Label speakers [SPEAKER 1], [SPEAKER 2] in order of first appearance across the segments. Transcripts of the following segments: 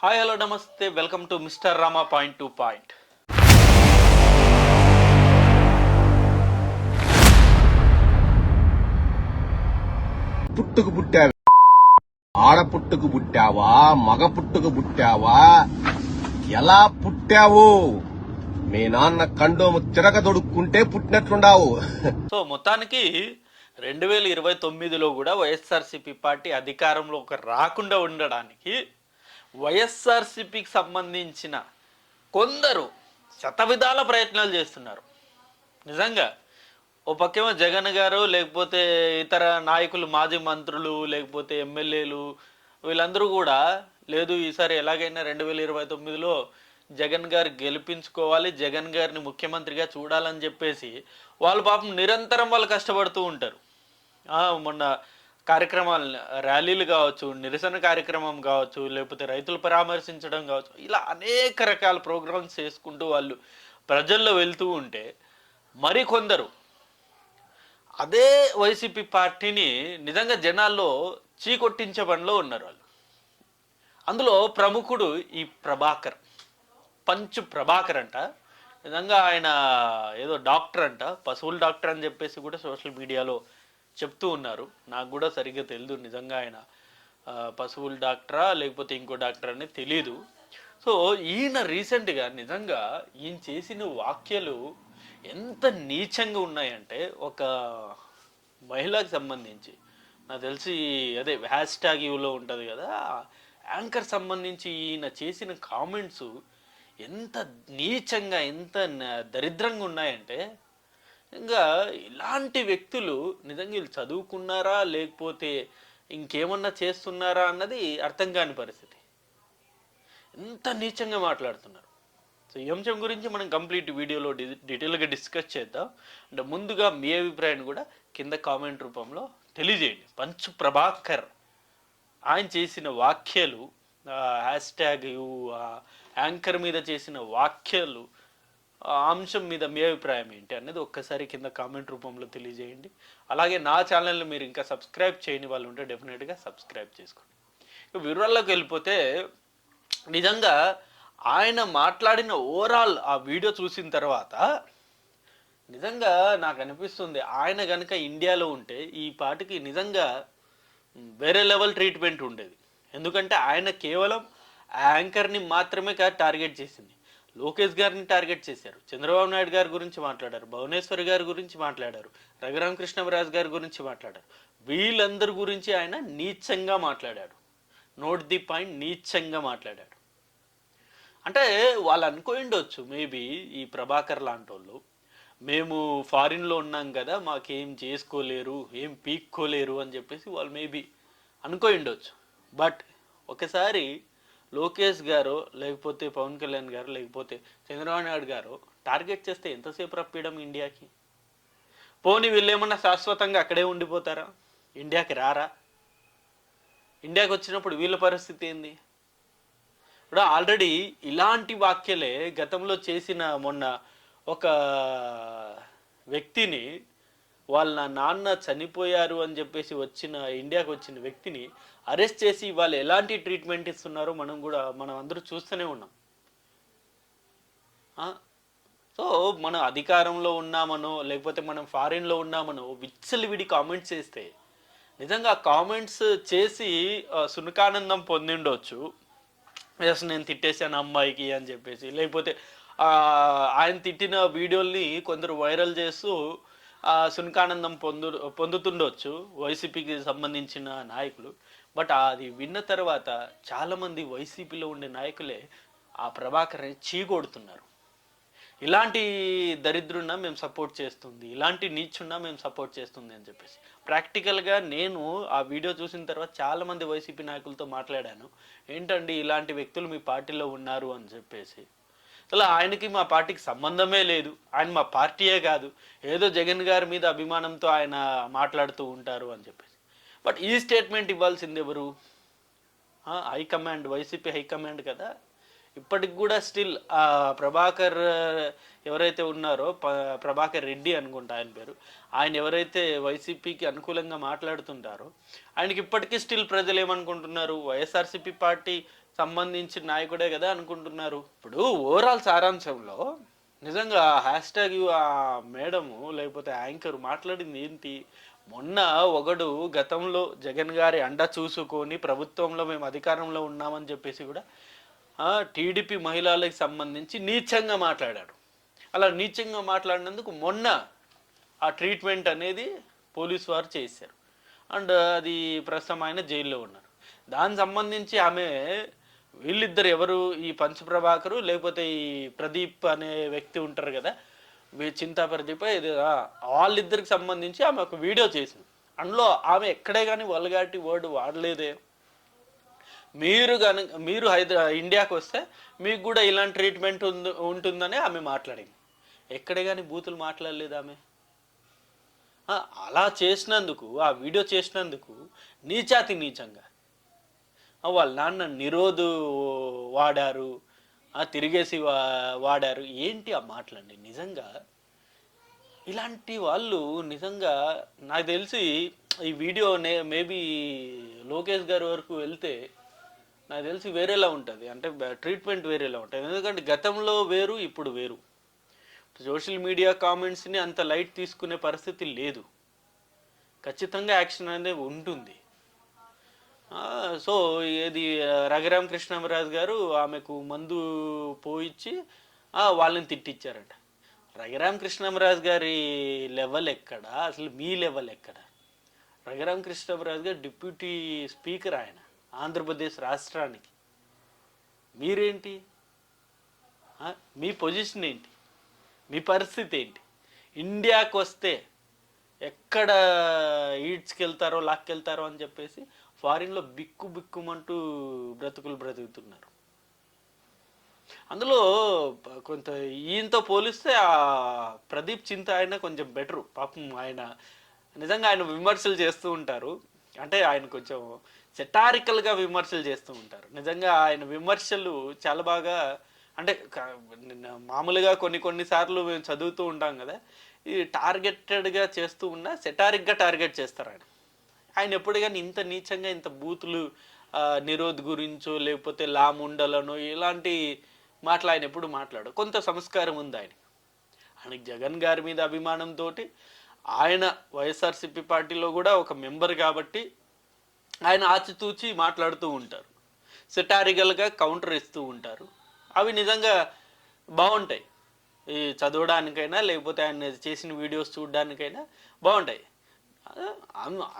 [SPEAKER 1] Hi hello నమస్తే welcome to mister Rama point to point.
[SPEAKER 2] పుట్టుకు పుట్టావా, ఆడ పుట్టుకు పుట్టావా, మగ పుట్టుకు పుట్టావా, ఎలా పుట్టావు? మీ నాన్న కండోము తిరగ తొడుక్కుంటే పుట్టినట్లుండావు.
[SPEAKER 1] సో మొత్తానికి 2029లో కూడా వైఎస్ఆర్సీపీ పార్టీ అధికారంలో రాకుండా ఉండడానికి వైఎస్ఆర్సీపీకి సంబంధించిన కొందరు శతవిధాల ప్రయత్నాలు చేస్తున్నారు. నిజంగా ఓ పక్కేమో జగన్ గారు, లేకపోతే ఇతర నాయకులు, మాజీ మంత్రులు, లేకపోతే ఎమ్మెల్యేలు, వీళ్ళందరూ కూడా లేదు ఈసారి ఎలాగైనా 2029లో జగన్ గారు గెలిపించుకోవాలి, జగన్ గారిని ముఖ్యమంత్రిగా చూడాలని చెప్పేసి వాళ్ళు పాపం నిరంతరం వాళ్ళు కష్టపడుతూ ఉంటారు. మొన్న కార్యక్రమాలు, ర్యాలీలు కావచ్చు, నిరసన కార్యక్రమం కావచ్చు, లేకపోతే రైతులు పరామర్శించడం కావచ్చు, ఇలా అనేక రకాల ప్రోగ్రామ్స్ చేసుకుంటూ వాళ్ళు ప్రజల్లో వెళ్తూ ఉంటే మరికొందరు అదే వైసీపీ పార్టీని నిజంగా జనాల్లో చీకొట్టించే పనిలో ఉన్నారు వాళ్ళు. అందులో ప్రముఖుడు ఈ ప్రభాకర్, పంచు ప్రభాకర్ అంట. నిజంగా ఆయన ఏదో డాక్టర్ అంట, పశువుల డాక్టర్ అని చెప్పేసి కూడా సోషల్ మీడియాలో చెప్తూ ఉన్నారు. నాకు కూడా సరిగ్గా తెలియదు నిజంగా ఆయన పశువుల డాక్టరా లేకపోతే ఇంకో డాక్టర్ అని తెలీదు. సో ఈయన రీసెంట్గా నిజంగా ఈయన చేసిన వ్యాఖ్యలు ఎంత నీచంగా ఉన్నాయంటే, ఒక మహిళకు సంబంధించి నాకు తెలిసి అదే హ్యాష్ ట్యాగ్ యూలో ఉంటుంది కదా, యాంకర్ సంబంధించి ఈయన చేసిన కామెంట్స్ ఎంత నీచంగా, ఎంత దరిద్రంగా ఉన్నాయంటే, ఇంకా ఇలాంటి వ్యక్తులు నిజంగా వీళ్ళు చదువుకున్నారా లేకపోతే ఇంకేమన్నా చేస్తున్నారా అన్నది అర్థం కాని పరిస్థితి. ఎంత నీచంగా మాట్లాడుతున్నారు. సో ఈ అంశం గురించి మనం కంప్లీట్ వీడియోలో డీటెయిల్గా డిస్కస్ చేద్దాం. అంటే ముందుగా మీ అభిప్రాయాన్ని కూడా కింద కామెంట్ రూపంలో తెలియజేయండి. పంచు ప్రభాకర్ ఆయన చేసిన వ్యాఖ్యలు, హ్యాష్ ట్యాగ్ యాంకర్ మీద చేసిన వ్యాఖ్యలు, ఆ అంశం మీద మీ అభిప్రాయం ఏంటి అనేది ఒక్కసారి కింద కామెంట్ రూపంలో తెలియజేయండి. అలాగే నా ఛానల్ని మీరు ఇంకా సబ్స్క్రైబ్ చేయని వాళ్ళు ఉంటే డెఫినెట్గా సబ్స్క్రైబ్ చేసుకోండి. వివరాల్లోకి వెళ్ళిపోతే, నిజంగా ఆయన మాట్లాడిన ఓవరాల్ ఆ వీడియో చూసిన తర్వాత నిజంగా నాకు అనిపిస్తుంది, ఆయన కనుక ఇండియాలో ఉంటే ఈ పాటికి నిజంగా వేరే లెవెల్ ట్రీట్మెంట్ ఉండేది. ఎందుకంటే ఆయన కేవలం యాంకర్ని మాత్రమే టార్గెట్ చేసింది. లోకేష్ గారిని టార్గెట్ చేశారు, చంద్రబాబు నాయుడు గారి గురించి మాట్లాడారు, భువనేశ్వర్ గారి గురించి మాట్లాడారు, రఘురామకృష్ణరాజు గారి గురించి మాట్లాడారు. వీళ్ళందరి గురించి ఆయన నీచంగా మాట్లాడాడు. నోట్ ది పాయింట్, నీచంగా మాట్లాడాడు. అంటే వాళ్ళు అనుకోండొచ్చు మేబీ ఈ ప్రభాకర్ లాంటి వాళ్ళు, మేము ఫారిన్లో ఉన్నాం కదా, మాకేం చేసుకోలేరు, ఏం పీక్కోలేరు అని చెప్పేసి వాళ్ళు మేబీ అనుకోండొచ్చు. బట్ ఒకసారి లోకేష్ గారు, లేకపోతే పవన్ కళ్యాణ్ గారు, లేకపోతే చంద్రబాబు నాయుడు గారు టార్గెట్ చేస్తే ఎంతసేపు రప్పియడం ఇండియాకి? పోనీ వీళ్ళు ఏమన్నా శాశ్వతంగా అక్కడే ఉండిపోతారా? ఇండియాకి రారా? ఇండియాకి వచ్చినప్పుడు వీళ్ళ పరిస్థితి ఏంది? ఇప్పుడు ఆల్రెడీ ఇలాంటి వ్యాఖ్యలే గతంలో చేసిన, మొన్న ఒక వ్యక్తిని వాళ్ళ నాన్న చనిపోయారు అని చెప్పేసి ఇండియాకి వచ్చిన వ్యక్తిని అరెస్ట్ చేసి వాళ్ళు ఎలాంటి ట్రీట్మెంట్ ఇస్తున్నారో మనం అందరూ చూస్తూనే ఉన్నాం. సో మనం అధికారంలో ఉన్నామనో లేకపోతే మనం ఫారిన్లో ఉన్నామనో విచ్చలవిడి కామెంట్స్ చేస్తే, నిజంగా కామెంట్స్ చేసి సునకానందం పొందిండొచ్చు, ఎస్ నేను తిట్టేశాను అమ్మాయికి అని చెప్పేసి, లేకపోతే ఆయన తిట్టిన వీడియోల్ని కొందరు వైరల్ చేస్తూ సునకానందం పొందుతుండొచ్చు వైసీపీకి సంబంధించిన నాయకులు. బట్ అది విన్న తర్వాత చాలామంది వైసీపీలో ఉండే నాయకులే ఆ ప్రభాకర్ని చీకొడుతున్నారు. ఇలాంటి దరిద్రున్నా మేము సపోర్ట్ చేస్తుంది, ఇలాంటి నీచున్నా మేము సపోర్ట్ చేస్తుంది అని చెప్పేసి. ప్రాక్టికల్గా నేను ఆ వీడియో చూసిన తర్వాత చాలామంది వైసీపీ నాయకులతో మాట్లాడాను. ఏంటండి ఇలాంటి వ్యక్తులు మీ పార్టీలో ఉన్నారు అని చెప్పేసి. అసలు ఆయనకి మా పార్టీకి సంబంధమే లేదు, ఆయన మా పార్టీయే కాదు, ఏదో జగన్ గారి మీద అభిమానంతో ఆయన మాట్లాడుతూ ఉంటారు అని చెప్పేసి. బట్ ఈ స్టేట్మెంట్ ఇవ్వాల్సింది ఎవరు? హైకమాండ్, వైసీపీ హైకమాండ్ కదా. ఇప్పటికి కూడా స్టిల్ ప్రభాకర్ ఎవరైతే ఉన్నారో, ప్రభాకర్ రెడ్డి అనుకుంటా ఆయన పేరు, ఆయన ఎవరైతే వైసీపీకి అనుకూలంగా మాట్లాడుతుంటారో ఆయనకి ఇప్పటికీ స్టిల్ ప్రజలు ఏమనుకుంటున్నారు, వైఎస్ఆర్సీపీ పార్టీ సంబంధించిన నాయకుడే కదా అనుకుంటున్నారు. ఇప్పుడు ఓవరాల్ సారాంశంలో నిజంగా హ్యాష్ ట్యాగ్ ఆ మేడము లేకపోతే యాంకర్ మాట్లాడింది ఏంటి? మొన్న ఒకడు గతంలో జగన్ గారి అండ చూసుకొని ప్రభుత్వంలో మేము అధికారంలో ఉన్నామని చెప్పేసి కూడా టీడీపీ మహిళలకు సంబంధించి నీచంగా మాట్లాడాడు. అలా నీచంగా మాట్లాడినందుకు మొన్న ఆ ట్రీట్మెంట్ అనేది పోలీసు వారు చేశారు. అండ్ అది ప్రస్తుతం ఆయన జైల్లో ఉన్నారు. దానికి సంబంధించి ఆమె వీళ్ళిద్దరు ఎవరు, ఈ పంచప్రభాకరు లేకపోతే ఈ ప్రదీప్ అనే వ్యక్తి ఉంటారు కదా, చింతా ప్రదీప్, ఇది వాళ్ళిద్దరికి సంబంధించి ఆమె ఒక వీడియో చేసింది. అందులో ఆమె ఎక్కడే కానీ వల్గారిటీ వర్డ్ వాడలేదే. మీరు ఇండియాకి వస్తే మీకు కూడా ఇలాంటి ట్రీట్మెంట్ ఉంటుందని ఆమె మాట్లాడింది. ఎక్కడే కానీ బూతులు మాట్లాడలేదు ఆమె. అలా చేసినందుకు, ఆ వీడియో చేసినందుకు నీచాతి నీచంగా వాళ్ళ నాన్న నిరోధు వాడారు, తిరిగేసి వాడారు. ఏంటి ఆ మాటలండి? నిజంగా ఇలాంటి వాళ్ళు నిజంగా నాకు తెలిసి ఈ వీడియో మేబీ లోకేష్ గారి వరకు వెళ్తే నాకు తెలిసి వేరేలా ఉంటుంది. అంటే ట్రీట్మెంట్ వేరేలా ఉంటుంది. ఎందుకంటే గతంలో వేరు, ఇప్పుడు వేరు. సోషల్ మీడియా కామెంట్స్ని అంత లైట్ తీసుకునే పరిస్థితి లేదు. ఖచ్చితంగా యాక్షన్ అనేది ఉంటుంది. సో ఇది రఘురామ కృష్ణరాజు గారు ఆమెకు మందు పోయిచ్చి వాళ్ళని తిట్టించారంట. రఘురామ కృష్ణరాజు గారి లెవెల్ ఎక్కడ, అసలు మీ లెవెల్ ఎక్కడ? రఘురామ కృష్ణరాజు గారు డిప్యూటీ స్పీకర్, ఆయన ఆంధ్రప్రదేశ్ రాష్ట్రానికి. మీరేంటి? మీ పొజిషన్ ఏంటి? మీ పరిస్థితి ఏంటి? ఇండియాకి వస్తే ఎక్కడ ఈడ్స్కి వెళ్తారో లాక్కెళ్తారో అని చెప్పేసి ఫారిన్లో బిక్కుమంటూ బ్రతుకుతున్నారు. అందులో కొంత ఈయనతో పోలిస్తే ఆ ప్రదీప్ చింత ఆయన కొంచెం బెటరు. పాపం ఆయన నిజంగా ఆయన విమర్శలు చేస్తూ ఉంటారు. అంటే ఆయన కొంచెం సెటారికల్గా విమర్శలు చేస్తూ ఉంటారు. నిజంగా ఆయన విమర్శలు చాలా బాగా, అంటే మామూలుగా కొన్నిసార్లు మేము చదువుతూ ఉంటాం కదా, ఈ టార్గెటెడ్గా చేస్తూ ఉన్నా సెటారిక్గా టార్గెట్ చేస్తారు ఆయన ఎప్పుడు కానీ ఇంత నీచంగా, ఇంత బూతులు నిరోధ్ గురించో లేకపోతే లాముండలనో ఇలాంటి మాటలు ఆయన ఎప్పుడు మాట్లాడు. కొంత సంస్కారం ఉంది ఆయనకి జగన్ గారి మీద అభిమానంతో. ఆయన వైఎస్ఆర్సీపీ పార్టీలో కూడా ఒక మెంబర్ కాబట్టి ఆయన ఆచితూచి మాట్లాడుతూ ఉంటారు. సెటారికల్గా కౌంటర్ ఇస్తూ ఉంటారు. అవి నిజంగా బాగుంటాయి. ఈ చదవడానికైనా లేకపోతే ఆయన చేసిన వీడియోస్ చూడడానికైనా బాగుంటాయి.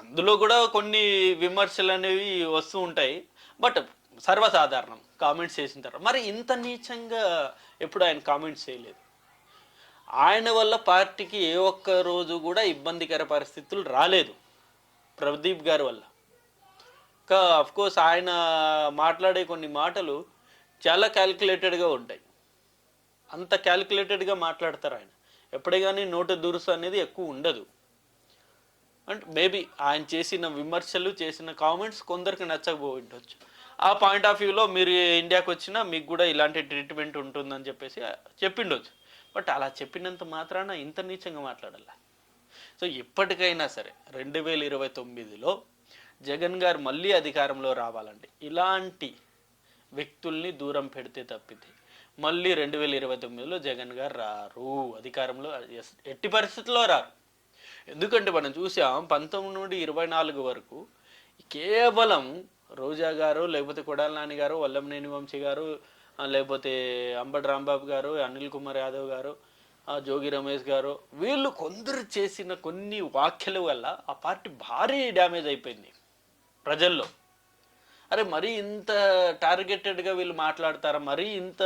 [SPEAKER 1] అందులో కూడా కొన్ని విమర్శలు అనేవి వస్తూ ఉంటాయి. బట్ సర్వసాధారణం కామెంట్స్ చేసిన తర్వాత. మరి ఇంత నీచంగా ఎప్పుడు ఆయన కామెంట్స్ చేయలేదు. ఆయన వల్ల పార్టీకి ఏ ఒక్క రోజు కూడా ఇబ్బందికర పరిస్థితులు రాలేదు ప్రదీప్ గారి వల్ల. అఫ్కోర్స్ ఆయన మాట్లాడే కొన్ని మాటలు చాలా క్యాల్కులేటెడ్గా ఉంటాయి. అంత క్యాల్కులేటెడ్గా మాట్లాడతారు ఆయన. ఎప్పుడే కానీ నోటు దురుసు అనేది ఎక్కువ ఉండదు. అంటే మేబీ ఆయన చేసిన విమర్శలు, చేసిన కామెంట్స్ కొందరికి నచ్చకపోయి ఉండొచ్చు. ఆ పాయింట్ ఆఫ్ వ్యూలో మీరు ఇండియాకి వచ్చినా మీకు కూడా ఇలాంటి ట్రీట్మెంట్ ఉంటుందని చెప్పేసి చెప్పిండొచ్చు. బట్ అలా చెప్పినంత మాత్రాన ఇంత నీచంగా మాట్లాడాల. సో ఇప్పటికైనా సరే 2029లో జగన్ గారు మళ్ళీ అధికారంలో రావాలంటే ఇలాంటి వ్యక్తుల్ని దూరం పెడితే తప్పితే మళ్ళీ 2029లో జగన్ గారు రారు అధికారంలో. ఎట్టి పరిస్థితుల్లో రారు. ఎందుకంటే మనం చూసాం 19 నుండి 24 వరకు కేవలం రోజా గారు, లేకపోతే కొడాలి నాని గారు, వల్లంనేని వంశీ గారు, లేకపోతే అంబటి రాంబాబు గారు, అనిల్ కుమార్ యాదవ్ గారు, జోగి రమేష్ గారు, వీళ్ళు కొందరు చేసిన కొన్ని వ్యాఖ్యల వల్ల ఆ పార్టీ భారీ డ్యామేజ్ అయిపోయింది ప్రజల్లో. అరే మరీ ఇంత టార్గెటెడ్గా వీళ్ళు మాట్లాడతారా, మరీ ఇంత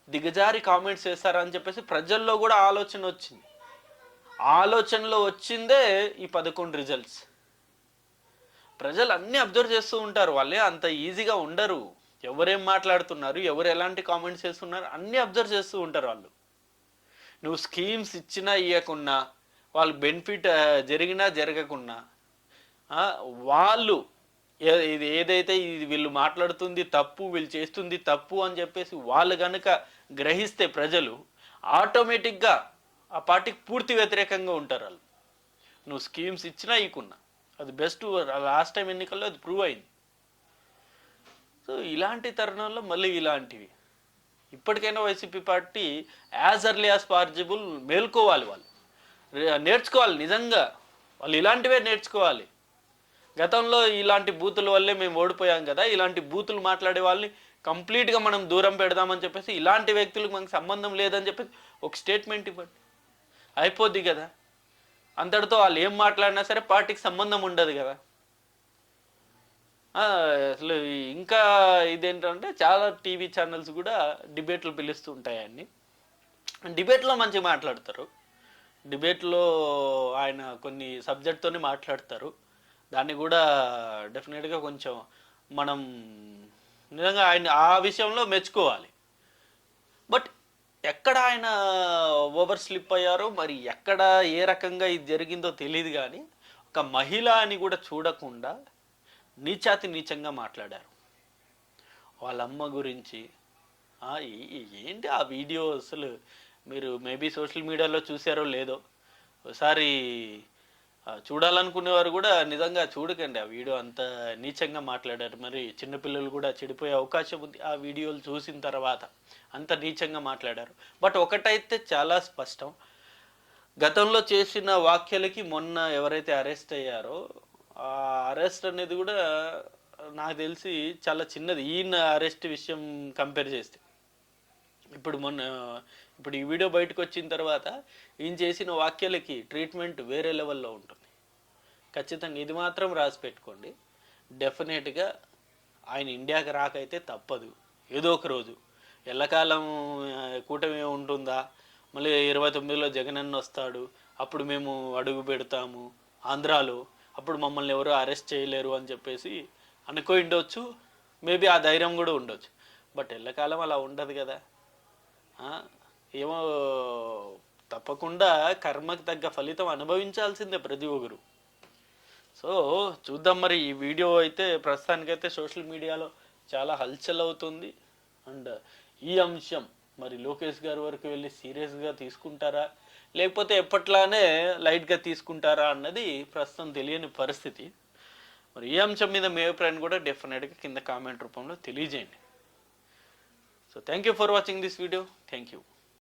[SPEAKER 1] దిగజారి కామెంట్స్ చేస్తారా అని చెప్పేసి ప్రజల్లో కూడా ఆలోచన వచ్చింది. ఆలోచనలో వచ్చిందే ఈ 11 రిజల్ట్స్. ప్రజలు అన్నీ అబ్జర్వ్ చేస్తూ ఉంటారు. వాళ్ళే అంత ఈజీగా ఉండరు. ఎవరేం మాట్లాడుతున్నారు, ఎవరు ఎలాంటి కామెంట్స్ చేస్తున్నారు అన్నీ అబ్జర్వ్ చేస్తూ ఉంటారు వాళ్ళు. నువ్వు స్కీమ్స్ ఇచ్చినా ఇవ్వకున్నా, వాళ్ళు బెనిఫిట్ జరిగినా జరగకున్నా, వాళ్ళు ఇది ఏదైతే ఇది వీళ్ళు మాట్లాడుతుంది తప్పు, వీళ్ళు చేస్తుంది తప్పు అని చెప్పేసి వాళ్ళు కనుక గ్రహిస్తే ప్రజలు ఆటోమేటిక్గా ఆ పార్టీకి పూర్తి వ్యతిరేకంగా ఉంటారు వాళ్ళు. నువ్వు స్కీమ్స్ ఇచ్చినా ఇకున్నా అది బెస్ట్. లాస్ట్ టైం ఎన్నికల్లో అది ప్రూవ్ అయింది. సో సో ఇలాంటి తరుణంలో మళ్ళీ ఇలాంటివి. ఇప్పటికైనా YCP party as early as possible మేల్కోవాలి, వాళ్ళు నేర్చుకోవాలి, నిజంగా వాళ్ళు ఇలాంటివే నేర్చుకోవాలి. గతంలో ఇలాంటి బూతుల వల్లే మేము ఓడిపోయాం కదా, ఇలాంటి బూతులు మాట్లాడే వాళ్ళని కంప్లీట్గా మనం దూరం పెడదామని చెప్పేసి, ఇలాంటి వ్యక్తులకు మనకు సంబంధం లేదని చెప్పేసి ఒక స్టేట్మెంట్ ఇవ్వండి, అయిపోద్ది కదా. అంతటితో వాళ్ళు ఏం మాట్లాడినా సరే పార్టీకి సంబంధం ఉండదు కదా. అసలు ఇంకా ఇదేంటంటే చాలా టీవీ ఛానల్స్ కూడా డిబేట్లు పిలుస్తూ ఉంటాయండి. డిబేట్లో మంచిగా మాట్లాడతారు, డిబేట్లో ఆయన కొన్ని సబ్జెక్ట్తోనే మాట్లాడతారు. దాన్ని కూడా డెఫినెట్గా కొంచెం మనం నిజంగా ఆయన ఆ విషయంలో మెచ్చుకోవాలి. బట్ ఎక్కడ ఆయన ఓవర్ స్లిప్ అయ్యారో మరి, ఎక్కడ ఏ రకంగా ఇది జరిగిందో తెలియదు, కానీ ఒక మహిళ అని కూడా చూడకుండా నీచాతి నీచంగా మాట్లాడారు వాళ్ళ అమ్మ గురించి. ఏంటి ఆ వీడియో అసలు మీరు మేబీ సోషల్ మీడియాలో చూసారో లేదో, ఒకసారి చూడాలనుకునేవారు కూడా నిజంగా చూడకండి. ఆ వీడియో అంత నీచంగా మాట్లాడారు. మరి చిన్నపిల్లలు కూడా చెడిపోయే అవకాశం ఉంది ఆ వీడియోలు చూసిన తర్వాత, అంత నీచంగా మాట్లాడారు. బట్ ఒకటైతే చాలా స్పష్టం, గతంలో చేసిన వ్యాఖ్యలకి మొన్న ఎవరైతే అరెస్ట్ అయ్యారో ఆ అరెస్ట్ అనేది కూడా నాకు తెలిసి చాలా చిన్నది, ఈయన అరెస్ట్ విషయం కంపేర్ చేస్తే. ఇప్పుడు ఈ వీడియో బయటకు వచ్చిన తర్వాత ఈయన చేసిన వ్యాఖ్యలకి ట్రీట్మెంట్ వేరే లెవెల్లో ఉంటుంది. ఖచ్చితంగా ఇది మాత్రం రాసి పెట్టుకోండి. డెఫినెట్గా ఆయన ఇండియాకి రాకైతే తప్పదు, ఏదో ఒక రోజు. ఎల్లకాలం కూటమి ఉంటుందా, మళ్ళీ 29లో జగనన్న వస్తాడు, అప్పుడు మేము అడుగు పెడతాము ఆంధ్రాలో, అప్పుడు మమ్మల్ని ఎవరు అరెస్ట్ చేయలేరు అని చెప్పేసి అనుకో ఉండొచ్చు, మేబీ ఆ ధైర్యం కూడా ఉండొచ్చు. బట్ ఎల్లకాలం అలా ఉండదు కదా. ఏమో తప్పకుండా కర్మకి తగ్గ ఫలితం అనుభవించాల్సిందే ప్రతి ఒక్కరు. సో చూద్దాం మరి. ఈ వీడియో అయితే ప్రస్తుతానికైతే సోషల్ మీడియాలో చాలా హల్చల్ అవుతుంది. అండ్ ఈ అంశం మరి లోకేష్ గారి వరకు వెళ్ళి సీరియస్గా తీసుకుంటారా, లేకపోతే ఎప్పట్లానే లైట్గా తీసుకుంటారా అన్నది ప్రస్తుతం తెలియని పరిస్థితి. మరి ఈ అంశం మీద మీ అభిప్రాయాన్ని కూడా డెఫినెట్గా కింద కామెంట్ రూపంలో తెలియజేయండి. So thank you for watching this video. Thank you.